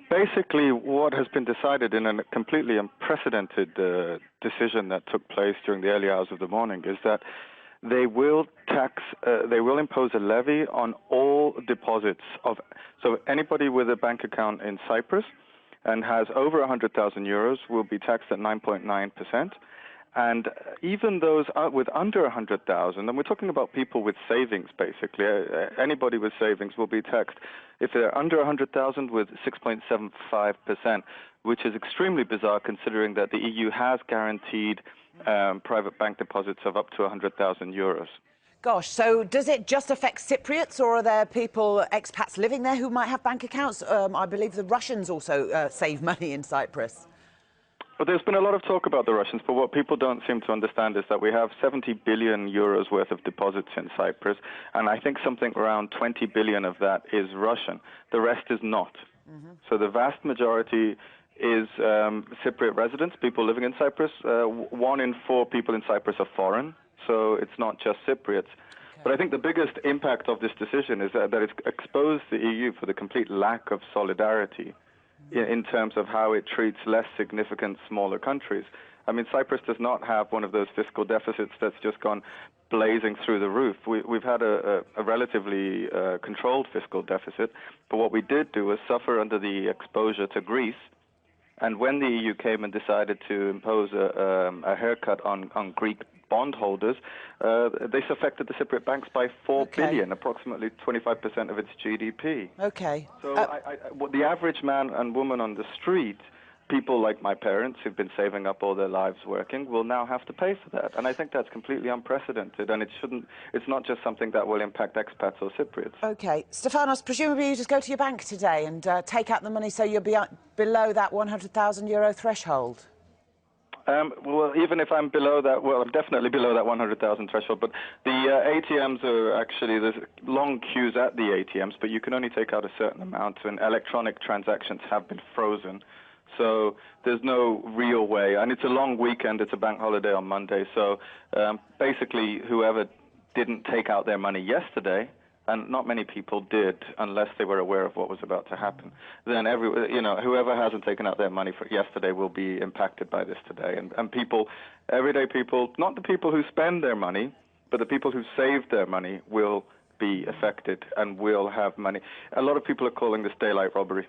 Basically, what has been decided in a completely unprecedented decision that took place during the early hours of the morning is that they will impose a levy on all deposits so anybody with a bank account in Cyprus and has over 100,000 euros will be taxed at 9.9%. And even those with under 100,000, and we're talking about people with savings, basically. Anybody with savings will be taxed if they're under 100,000 with 6.75%, which is extremely bizarre considering that the EU has guaranteed private bank deposits of up to 100,000 euros. Gosh, so does it just affect Cypriots, or are there people, expats living there who might have bank accounts? I believe the Russians also save money in Cyprus. But there's been a lot of talk about the Russians, but what people don't seem to understand is that we have 70 billion euros worth of deposits in Cyprus, and I think something around 20 billion of that is Russian. The rest is not. So the vast majority is Cypriot residents, people living in Cyprus. 1 in 4 people in Cyprus are foreign, so it's not just Cypriots. Okay. But I think the biggest impact of this decision is that it's exposed the EU for the complete lack of solidarity in terms of how it treats less significant smaller countries. I mean, Cyprus does not have one of those fiscal deficits that's just gone blazing through the roof. We've had a relatively controlled fiscal deficit, but what we did do was suffer under the exposure to Greece. And when the EU came and decided to impose a haircut on Greek bondholders, this affected the Cypriot banks by 4 billion, approximately 25% of its GDP. Okay. So the average man and woman on the street, people like my parents who've been saving up all their lives working, will now have to pay for that. And I think that's completely unprecedented, and it's not just something that will impact expats or Cypriots. Okay. Stefanos, presumably you just go to your bank today and take out the money so you'll be below that 100,000 euro threshold? Well, even if I'm below that, well, I'm definitely below that 100,000 threshold, but the ATMs are actually, there's long queues at the ATMs, but you can only take out a certain amount, and electronic transactions have been frozen. So there's no real way, and it's a long weekend, it's a bank holiday on Monday, so basically whoever didn't take out their money yesterday, and not many people did unless they were aware of what was about to happen, then whoever hasn't taken out their money for yesterday will be impacted by this today. And people, everyday people, not the people who spend their money, but the people who saved their money will be affected and will have money. A lot of people are calling this daylight robbery.